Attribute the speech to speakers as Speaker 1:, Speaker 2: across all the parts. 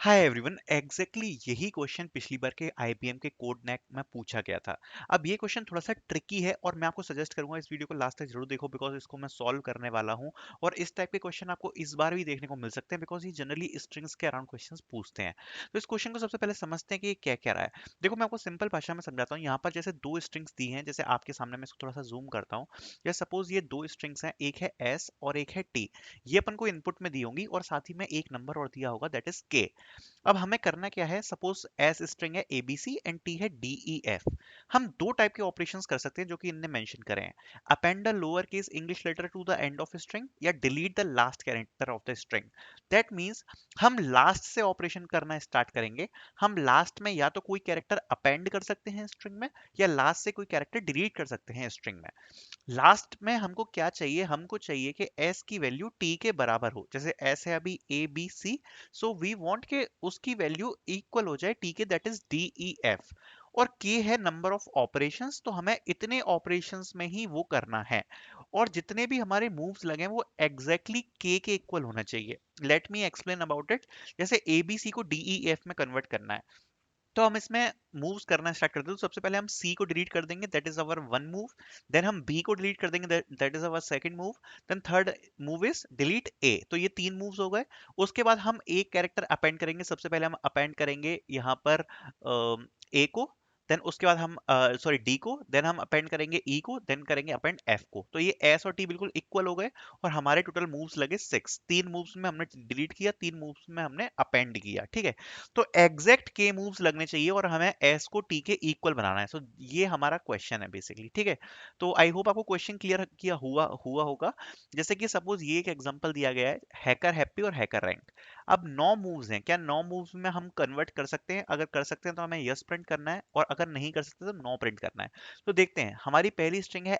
Speaker 1: Hi everyone, exactly यही question पिछली बार के आईबीएम के कोड नैक में पूछा गया था। अब ये क्वेश्चन थोड़ा सा ट्रिकी है और मैं आपको सजेस्ट करूंगा इस वीडियो को लास्ट तक जरूर देखो, बिकॉज इसको मैं सॉल्व करने वाला हूं। और इस टाइप के क्वेश्चन आपको इस बार भी देखने को मिल सकते हैं, बिकॉज ये जनरली स्ट्रिंग्स के अराउंड क्वेश्चंस पूछते हैं। तो इस क्वेश्चन को सबसे पहले समझते हैं कि ये क्या क्या रहा है। देखो, मैं आपको सिंपल भाषा में समझाता हूँ। यहाँ पर जैसे दो स्ट्रिंग्स दी हैं, जैसे आपके सामने मैं इसको थोड़ा सा जूम करता हूँ। जैसे सपोज ये दो स्ट्रिंग्स हैं, एक है एस और एक है टी। ये अपन को इनपुट में दी होंगी और साथ ही में एक नंबर और दिया होगा, दैट इज के। अब हमें करना क्या है, सपोज एस स्ट्रिंग है एबीसी एंड टी है डीईएफ। हम दो टाइप के ऑपरेशंस कर सकते हैं जो कि इनने मेंशन करे हैं। Append the lower case English letter to the end of string या delete the last character of the string. That means हम लास्ट से ऑपरेशन करना स्टार्ट करेंगे। हम लास्ट में या तो कोई कैरेक्टर अपेंड कर सकते हैं स्ट्रिंग में, या लास्ट से कोई कैरेक्टर डिलीट कर सकते हैं स्ट्रिंग में। लास्ट में हमको क्या चाहिए, हमको चाहिए कि s की वैल्यू t के बराबर हो। जैसे s है अभी a b c, so we want के उसकी वैल्यू इक्वल हो जाए t के, that is d e f। और k है नंबर ऑफ ऑपरेशंस, तो हमें इतने ऑपरेशंस में ही वो करना है। और जितने भी हमारे मूव्स लगे हैं वो एग्जैक्टली k के इक्वल होना चाहिए। Let me explain about it. जैसे a b c को d e f में कन्वर्ट करना है, तो हम इसमें मूव्स करना स्टार्ट करते हैं। तो सबसे पहले हम सी को डिलीट कर देंगे, that is our one move. Then हम बी को डिलीट कर देंगे, that is our second move. Then third move is delete A. तो ये तीन मूव्स हो गए। उसके बाद हम एक कैरेक्टर अपेंड करेंगे। सबसे पहले हम अपेंड करेंगे यहाँ पर ए को। देन उसके बाद हम सॉरी डी को। देन हम अपेंड करेंगे ई को। देन करेंगे अपेंड एफ को। तो ये एस और टी बिल्कुल इक्वल हो गए। और हमारे टोटल मूव्स लगे सिक्स। तीन मूव्स में हमने डिलीट किया, तीन मूव्स में हमने अपेंड किया। ठीक है। तो एग्जैक्ट के मूव्स लगने चाहिए और हमें एस को टी के इक्वल बनाना है। सो ये हमारा क्वेश्चन है बेसिकली। ठीक है। तो आई होप आपको क्वेश्चन क्लियर किया हुआ हुआ होगा। जैसे कि सपोज ये एक एग्जांपल दिया गया है, हैकर हैप्पी और हैकर रैंक। अब 9 मूव्स हैं, क्या 9 मूव्स में हम कन्वर्ट कर सकते हैं? अगर कर सकते हैं तो हमें यस प्रिंट करना है, और अगर नहीं कर सकते तो नो प्रिंट करना है। तो देखते हैं, हमारी पहली स्ट्रिंग है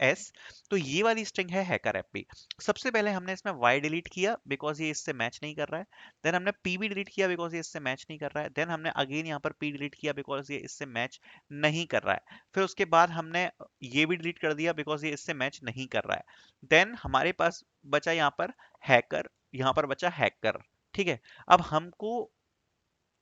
Speaker 1: एस। तो ये वाली स्ट्रिंग है हैकर हैप्पी। सबसे पहले हमने इसमें वाई डिलीट किया बिकॉज ये इससे मैच नहीं कर रहा है। देन हमने पी भी डिलीट किया बिकॉज ये इससे मैच नहीं कर रहा है। देन हमने अगेन यहाँ पर पी डिलीट किया बिकॉज ये इससे मैच नहीं कर रहा है। फिर उसके बाद हमने ये भी डिलीट कर दिया बिकॉज ये इससे मैच नहीं कर रहा है। देन हमारे पास बचा यहाँ पर हैकर, यहाँ पर बचा हैकर। ठीक है। अब हमको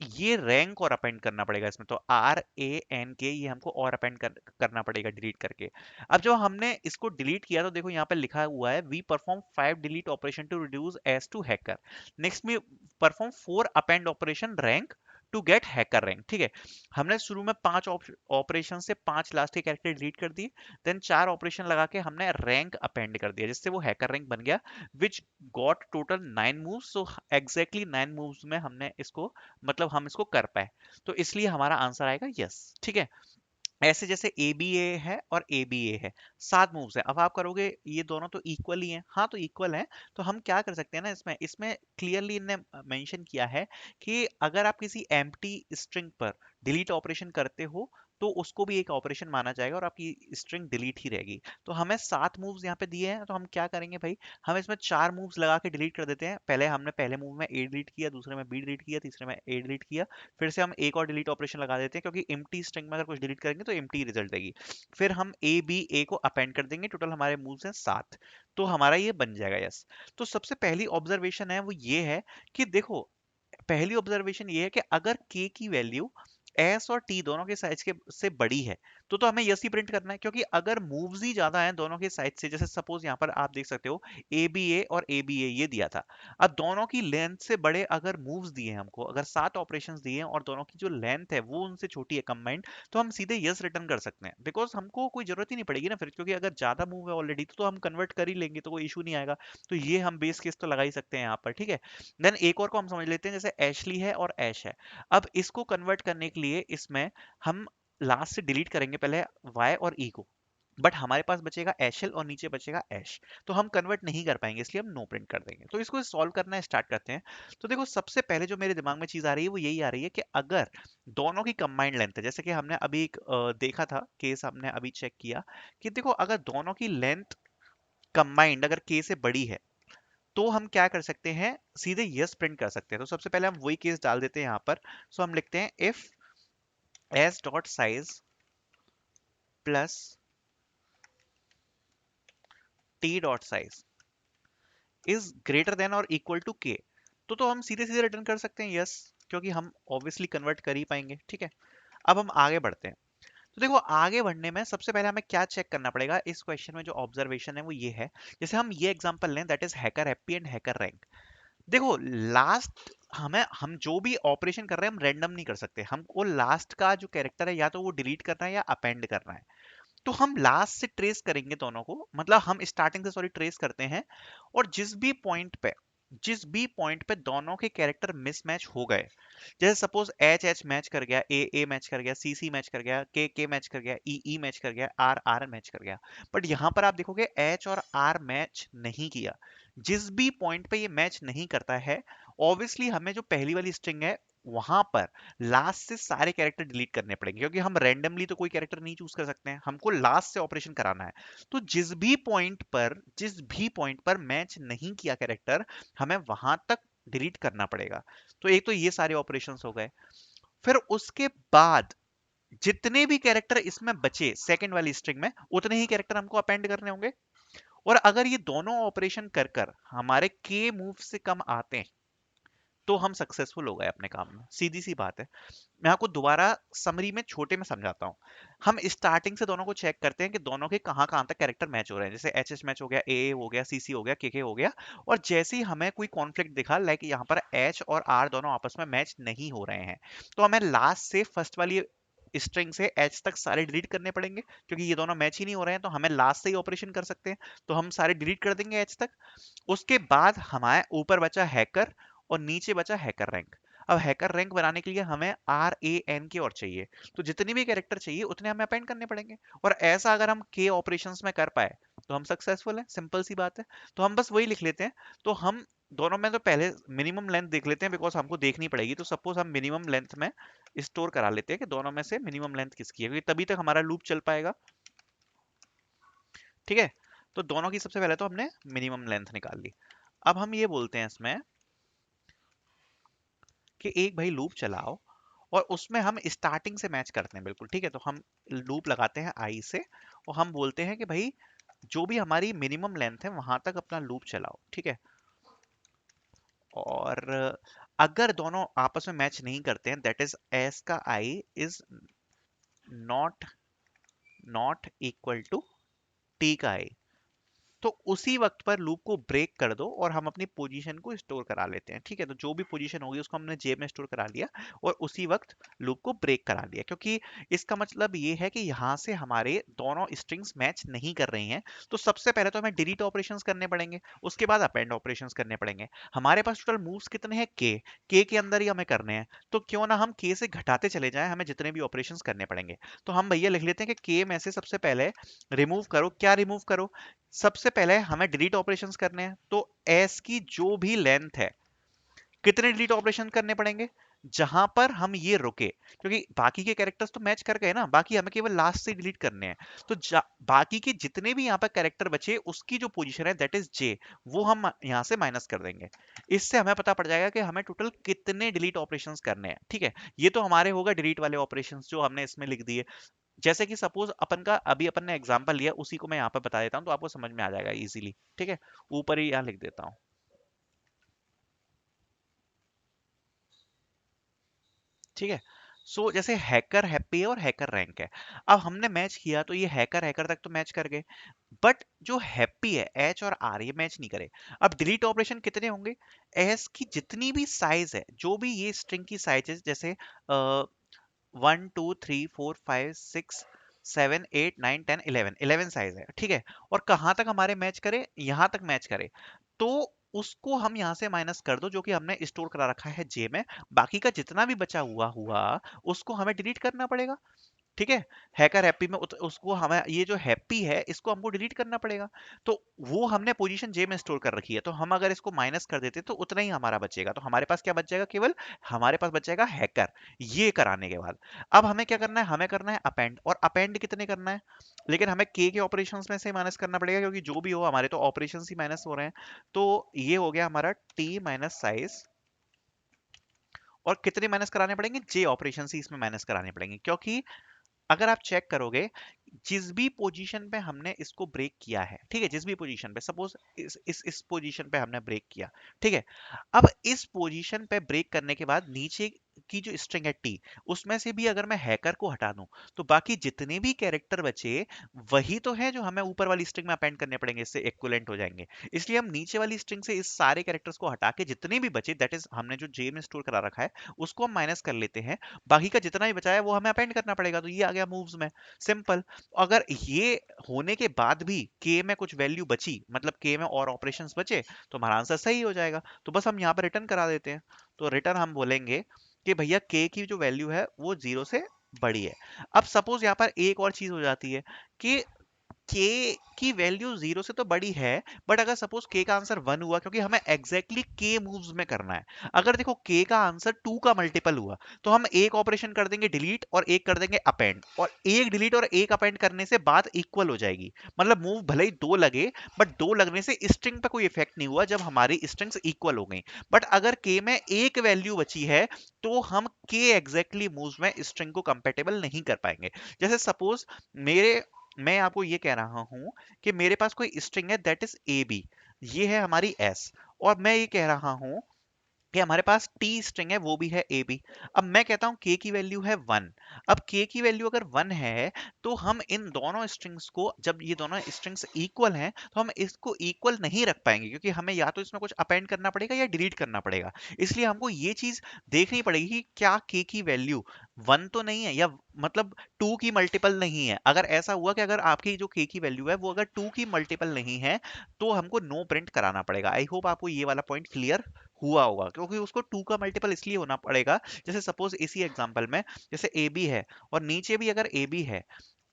Speaker 1: ये रैंक और अपेंड करना पड़ेगा इसमें, तो RANK ये हमको और अपेंड करना पड़ेगा डिलीट करके। अब जब हमने इसको डिलीट किया तो देखो यहाँ पर लिखा हुआ है we perform 5 delete operation to reduce S to hacker. Next में perform 4 append operation rank to get hacker rank. ठीक है। हमने शुरू में 5 ऑपरेशन से 5 लास्ट के कैरेक्टर डिलीट कर दिए। देन 4 ऑपरेशन लगा के हमने रैंक अपेंड कर दिया, जिससे वो हैकर रैंक बन गया, which got total 9 moves. So exactly 9 moves में हमने इसको, मतलब हम इसको कर पाए। तो इसलिए हमारा आंसर आएगा यस। ठीक है। ऐसे जैसे ए बी ए है और ए बी ए है, 7 मूव्स है। अब आप करोगे ये दोनों तो इक्वल ही हैं। हाँ, तो इक्वल है। तो हम क्या कर सकते हैं ना, इसमें इसमें क्लियरली इनने मेंशन किया है कि अगर आप किसी एम्प्टी स्ट्रिंग पर डिलीट ऑपरेशन करते हो तो उसको भी एक ऑपरेशन माना जाएगा और आपकी स्ट्रिंग डिलीट ही रहेगी। तो हमें 7 मूव्स यहाँ पे दिए हैं, तो हम क्या करेंगे भाई, हम इसमें 4 मूव्स लगा के डिलीट कर देते हैं। पहले हमने पहले मूव में ए डिलीट किया, दूसरे में बी डिलीट किया, तीसरे में ए डिलीट किया। फिर से हम एक और डिलीट ऑपरेशन लगा देते हैं, क्योंकि एम्प्टी स्ट्रिंग में अगर कुछ डिलीट करेंगे तो एम्प्टी रिजल्ट देगी। फिर हम ए बी ए को अपेंड कर देंगे। टोटल हमारे मूव्स हैं 7। तो हमारा ये बन जाएगा यस। तो सबसे पहली ऑब्जर्वेशन है वो ये है कि देखो, पहली ऑब्जर्वेशन ये है कि अगर k की वैल्यू s और t दोनों के साइज के से बड़ी है तो हमें यस ही प्रिंट करना है। क्योंकि अगर मूव्स ही ज्यादा हैं दोनों के साइज से, जैसे सपोज यहाँ पर आप देख सकते हो ए बी ए और ए बी ए ये दिया था। अब दोनों की लेंथ से बड़े अगर मूव्स दिए हैं हमको, अगर 7 ऑपरेशंस दिए हैं और दोनों की जो लेंथ है वो उनसे छोटी है कंबाइंड, तो हम सीधे यस रिटर्न कर सकते हैं। बिकॉज हमको कोई जरूरत ही नहीं पड़ेगी ना फिर, क्योंकि अगर ज्यादा मूव है ऑलरेडी तो हम कन्वर्ट कर ही लेंगे, तो कोई इशू नहीं आएगा। तो ये हम बेस केस तो लगा ही सकते हैं यहाँ पर। ठीक है। देन एक और को हम समझ लेते हैं, जैसे एशली है और ऐश है। अब इसको कन्वर्ट करने के लिए इसमें हम लास्ट से डिलीट करेंगे पहले y और e को, बट हमारे पास बचेगा एशल और नीचे बचेगा ऐश। तो हम कन्वर्ट नहीं कर पाएंगे, इसलिए हम नो प्रिंट कर देंगे। तो इसको सॉल्व करना स्टार्ट करते हैं। तो देखो, सबसे पहले जो मेरे दिमाग में चीज आ रही है वो यही आ रही है कि अगर दोनों की कंबाइंड लेंथ है, जैसे कि हमने अभी एक देखा था केस, हमने अभी चेक किया कि देखो अगर दोनों की लेंथ कंबाइंड अगर k से बड़ी है तो हम क्या कर सकते हैं, सीधे यस प्रिंट कर सकते हैं। तो सबसे पहले हम वही केस डाल देते हैं यहाँ पर। सो हम लिखते हैं if S dot size plus T dot size is greater then और इक्वल टू के। तो हम सीधे सीधे रिटर्न कर सकते हैं यस, क्योंकि हम ऑब्वियसली कन्वर्ट कर ही पाएंगे। ठीक है, अब हम आगे बढ़ते हैं। तो देखो आगे बढ़ने में सबसे पहले हमें क्या चेक करना पड़ेगा इस क्वेश्चन में, जो ऑब्जर्वेशन है वो ये है। जैसे हम ये एग्जांपल लें, that is hacker happy and hacker rank. देखो लास्ट, हम जो भी ऑपरेशन कर रहे हैं हम रैंडम नहीं कर सकते, हमको लास्ट का जो कैरेक्टर है या तो वो डिलीट करना है या अपेंड करना है। तो हम लास्ट से ट्रेस करेंगे दोनों को, मतलब हम स्टार्टिंग से सॉरी ट्रेस करते हैं, और जिस भी पॉइंट पे दोनों के कैरेक्टर मिसमैच हो गए, जैसे सपोज एच एच मैच कर गया, ए ए मैच कर गया, सी सी मैच कर गया, के मैच कर गया, ई ई मैच कर गया, आर आर मैच कर गया, बट यहां पर आप देखोगे एच और आर मैच नहीं किया। जिस भी पॉइंट पे ये मैच नहीं करता है, ऑब्वियसली हमें जो पहली वाली स्ट्रिंग है वहां पर लास्ट से सारे कैरेक्टर डिलीट करने पड़ेंगे, क्योंकि हम रैंडमली तो कोई कैरेक्टर नहीं चूज कर सकते हैं, हमको लास्ट से ऑपरेशन कराना है। तो जिस भी पॉइंट पर मैच नहीं किया कैरेक्टर, हमें वहां तक डिलीट करना पड़ेगा। तो एक तो ये सारे ऑपरेशंस हो गए। फिर उसके बाद जितने भी कैरेक्टर इसमें बचे सेकंड वाली स्ट्रिंग में, उतने ही कैरेक्टर हमको अपेंड करने होंगे। और अगर ये दोनों ऑपरेशन कर कर हमारे के मूव से कम आते हैं, तो हम सक्सेसफुल हो गए अपने काम में, सीधी सी बात है। मैं आपको दोबारा समरी में छोटे में समझाता हूँ। हम स्टार्टिंग से दोनों को चेक करते हैं कि दोनों के कहाँ कहाँ तक कैरेक्टर मैच हो रहे हैं, जैसे एच एच मैच हो गया, ए हो गया, सी सी हो गया, के हो गया। और जैसे ही हमें कोई कॉन्फ्लिक्ट दिखा, लाइक यहाँ पर एच और आर दोनों आपस में मैच नहीं हो रहे हैं, तो हमें लास्ट से फर्स्ट वाली स्ट्रिंग से एच तक सारे डिलीट करने पड़ेंगे, क्योंकि ये दोनों मैच ही नहीं हो रहे हैं, तो हमें लास्ट से ही ऑपरेशन कर सकते हैं। तो हम सारे डिलीट कर देंगे एच तक। उसके बाद हमारे ऊपर बचा हैकर और नीचे बचा हैकर रैंक। अब हैकर रैंक बनाने के लिए हमें आर ए एन के और चाहिए, तो जितनी भी कैरेक्टर चाहिए उतने हमें अपेंड करने पड़ेंगे। और ऐसा अगर हम के ऑपरेशंस में कर पाए तो हम सक्सेसफुल हैं, सिंपल सी बात है। तो हम बस वही लिख लेते हैं। तो हम दोनों में तो पहले मिनिमम लेंथ देख लेते हैं, बिकॉज हमको देखनी पड़ेगी। तो सपोज हम मिनिमम लेंथ में स्टोर करा लेते हैं कि दोनों में से मिनिमम लेंथ किसकी है, क्योंकि तभी तक हमारा लूप चल पाएगा। ठीक है, तो दोनों की सबसे पहले तो हमने मिनिमम लेंथ निकाल ली। अब हम ये बोलते हैं इसमें कि एक भाई लूप चलाओ, और उसमें हम स्टार्टिंग से मैच करते हैं बिल्कुल। ठीक है, तो हम लूप लगाते हैं आई से, और हम बोलते हैं कि भाई जो भी हमारी मिनिमम लेंथ है वहां तक अपना लूप चलाओ। ठीक है, और अगर दोनों आपस में मैच नहीं करते हैं, दैट इज एस का I is not not equal to T का आई, तो उसी वक्त पर लूप को ब्रेक कर दो और हम अपनी पोजीशन को स्टोर करा लेते हैं। ठीक है, तो जो भी पोजीशन होगी उसको हमने जेब में स्टोर करा लिया, और उसी वक्त लूप को ब्रेक करा लिया, क्योंकि इसका मतलब ये है कि यहाँ से हमारे दोनों स्ट्रिंग्स मैच नहीं कर रही हैं। तो सबसे पहले तो हमें डिलीट ऑपरेशंस करने पड़ेंगे, उसके बाद अपेंड ऑपरेशंस करने पड़ेंगे। हमारे पास टोटल मूव्स कितने हैं, के अंदर ही हमें करने हैं, तो क्यों ना हम के से घटाते चले जाएं, हमें जितने भी ऑपरेशंस करने पड़ेंगे। तो हम भैया लिख लेते हैं कि के में से सबसे पहले रिमूव करो। क्या रिमूव करो? सबसे पहले हमें डिलीट ऑपरेशंस करने हैं, तो एस की जो भी लेंथ है, कितने डिलीट ऑपरेशन करने पड़ेंगे जहां पर हम ये रुके, क्योंकि बाकी के कैरेक्टर्स तो मैच कर गए ना, बाकी हमें केवल लास्ट से डिलीट करने हैं। तो बाकी के जितने भी यहाँ पर कैरेक्टर बचे उसकी जो पोजीशन है दैट इज जे, वो हम यहाँ से माइनस कर देंगे। इससे हमें पता पड़ जाएगा कि हमें टोटल कितने डिलीट ऑपरेशंस करने हैं। ठीक है, ये तो हमारे होगा डिलीट वाले ऑपरेशंस जो हमने इसमें लिख दिए। जैसे कि सपोज अपन का अभी अपन ने एग्जांपल लिया, उसी को मैं यहाँ पर बता देता हूँ तो आपको समझ में आ जाएगा इजीली। ठीक है, ऊपर ही यहाँ लिख देता हूँ। ठीक है, सो जैसे हैकर हैप्पी है और हैकर रैंक है। अब हमने मैच किया तो ये हैकर हैकर तक तो मैच कर गए, बट जो हैप्पी है एच और आर ये मैच नहीं करे। अब डिलीट ऑपरेशन कितने होंगे? एस की जितनी भी साइज है, जो भी ये स्ट्रिंग की साइज है, जैसे 1 2 3 4 5 6 7 8 9 10 11 11 साइज है। ठीक है, और कहाँ तक हमारे मैच करे, यहाँ तक मैच करे, तो उसको हम यहाँ से माइनस कर दो, जो कि हमने स्टोर करा रखा है जे में। बाकी का जितना भी बचा हुआ हुआ उसको हमें डिलीट करना पड़ेगा। ठीक है, हैकर हैप्पी में उसको हमें, ये जो हैप्पी है इसको हमको डिलीट करना पड़ेगा। तो वो हमने पोजीशन जे में स्टोर कर रखी है, तो हम अगर इसको माइनस कर देते तो उतना ही हमारा बचेगा। तो हमारे पास क्या बच जाएगा? केवल हमारे पास बच जाएगा हैकर। ये कराने के बाद अब हमें क्या करना है? हमें करना है अपेंड। और अपेंड कितने करना है? लेकिन हमें के ऑपरेशंस में से माइनस करना पड़ेगा, क्योंकि जो भी हो हमारे तो ऑपरेशंस ही माइनस हो रहे हैं। तो ये हो गया हमारा टी माइनस साइज। और कितने माइनस कराने पड़ेंगे? जे ऑपरेशन ही इसमें माइनस कराने पड़ेंगे, क्योंकि अगर आप चेक करोगे, जिस भी पोजीशन पे हमने इसको ब्रेक किया है, ठीक है, जिस भी पोजीशन पे, सपोज इस पोजीशन पे हमने ब्रेक किया, ठीक है, अब इस पोजीशन पे ब्रेक करने के बाद नीचे की जो स्ट्रिंग है टी, उसमें से भी अगर मैं हैकर को हटा दूं, तो बाकी जितने भी कैरेक्टर बचे वही तो है जो हमें ऊपर वाली स्ट्रिंग में अपेंड करने पड़ेंगे, इससे इक्विवेलेंट हो जाएंगे। इसलिए हम नीचे वाली स्ट्रिंग से इस सारे कैरेक्टर्स को हटा के जितने भी बचे, दैट इज हमने जो जे में स्टोर करा रखा है, उसको हम माइनस कर लेते हैं, बाकी का जितना भी बचा है वो हमें अपेंड करना पड़ेगा। तो ये आ गया मूव्स में, सिंपल। अगर ये होने के बाद भी के में कुछ वैल्यू बची, मतलब के में और ऑपरेशंस बचे, तो हमारा आंसर सही हो जाएगा। तो बस हम यहाँ पर रिटर्न करा देते हैं। तो रिटर्न हम बोलेंगे कि भैया के की जो वैल्यू है वो जीरो से बड़ी है। अब सपोज यहाँ पर एक और चीज हो जाती है कि के की वैल्यू जीरो से तो बड़ी है, बट अगर सपोज के का आंसर वन हुआ, क्योंकि हमें एग्जैक्टली के मूव्स में करना है। अगर देखो के का आंसर टू का मल्टीपल हुआ, तो हम एक ऑपरेशन कर देंगे डिलीट और एक कर देंगे अपेंड, और एक डिलीट और एक अपेंड करने से बात इक्वल हो जाएगी। मतलब मूव भले ही दो लगे, बट दो लगने से स्ट्रिंग पे कोई इफेक्ट नहीं हुआ जब हमारी स्ट्रिंग्स इक्वल हो गई। बट अगर के में एक वैल्यू बची है, तो हम के एग्जैक्टली मूव्स में स्ट्रिंग को कंपेटेबल नहीं कर पाएंगे। जैसे सपोज मेरे मैं आपको ये कह रहा हूं कि मेरे पास कोई स्ट्रिंग है दैट इज ए बी, ये है हमारी एस, और मैं ये कह रहा हूं कि हमारे पास टी स्ट्रिंग है वो भी है ए बी। अब मैं कहता हूं के की वैल्यू है वन। अब के की वैल्यू अगर वन है, तो हम इन दोनों स्ट्रिंग्स को, जब ये दोनों स्ट्रिंग्स इक्वल हैं, तो हम इसको इक्वल नहीं रख पाएंगे, क्योंकि हमें या तो इसमें कुछ अपेंड करना पड़ेगा या डिलीट करना पड़ेगा। इसलिए हमको ये चीज देखनी पड़ेगी कि क्या के की वैल्यू वन तो नहीं है, या मतलब टू की मल्टीपल नहीं है। अगर ऐसा हुआ कि अगर आपकी जो के की वैल्यू है वो अगर टू की मल्टीपल नहीं है, तो हमको नो प्रिंट कराना पड़ेगा। आई होप आपको ये वाला पॉइंट क्लियर हुआ होगा, क्योंकि उसको टू का मल्टीपल इसलिए होना पड़ेगा, जैसे सपोज इसी एग्जांपल में, जैसे ए बी है और नीचे भी अगर ए बी है,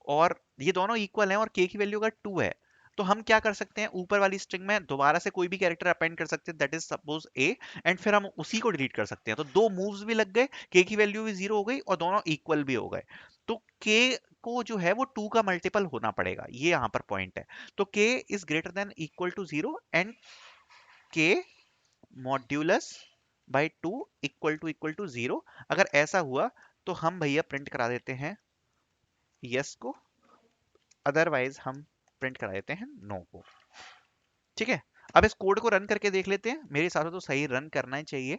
Speaker 1: और ये दोनों इक्वल हैं और के की वैल्यू अगर टू है, तो हम क्या कर सकते हैं, ऊपर वाली स्ट्रिंग में दोबारा से कोई भी कैरेक्टर अपेंड कर सकते हैं, that is suppose A, and फिर हम उसी को डिलीट कर सकते हैं। तो दो मूव्स भी लग गए, के की वैल्यू भी जीरो हो गई और दोनों इक्वल भी हो गए। तो के को जो है वो टू का मल्टीपल होना पड़ेगा, ये यहाँ पर पॉइंट है। तो K is greater than equal to zero, and K modulus by two equal to zero. अगर ऐसा हुआ तो हम भैया प्रिंट करा देते हैं यस को, अदरवाइज हम प्रिंट करा देते हैं नो को। ठीक है, अब इस कोड को रन करके देख लेते हैं। मेरे हिसाब से तो सही रन करना ही चाहिए,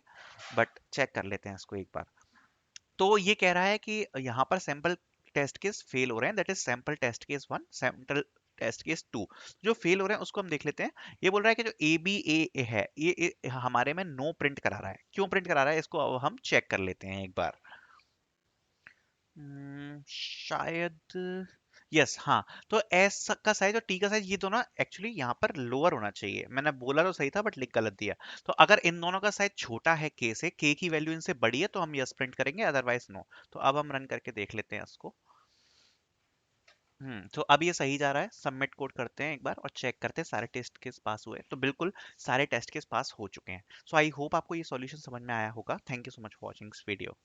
Speaker 1: बट चेक कर लेते हैं इसको एक बार। तो ये कह रहा है कि यहाँ पर सैंपल टेस्ट केस फेल हो रहे हैं, that is sample test case one, sample test case two. जो फेल हो रहे हैं उसको हम देख लेते हैं। ये बोल रहा है कि जो ए बी ए है ये हमारे में नो प्रिंट करा रहा है। क्यों प्रिंट करा रहा है इसको अब हम चेक कर लेते हैं एक बार। शायद यस, हाँ। तो एस का साइज और टी का साइज, ये दोनों एक्चुअली यहाँ पर लोअर होना चाहिए। मैंने बोला तो सही था बट लिख गलत दिया। तो अगर इन दोनों का साइज छोटा है के से, के की वैल्यू इनसे बड़ी है, तो हम यस प्रिंट करेंगे, अदरवाइज नो। तो अब हम रन करके देख लेते हैं इसको। तो अब ये सही जा रहा है। सबमिट कोड करते हैं एक बार और चेक करते हैं सारे टेस्ट केस पास हुए। तो बिल्कुल सारे टेस्ट केस पास हो चुके हैं। सो आई होप आपको ये सॉल्यूशन समझ में आया होगा। Thank you so much for watching this video.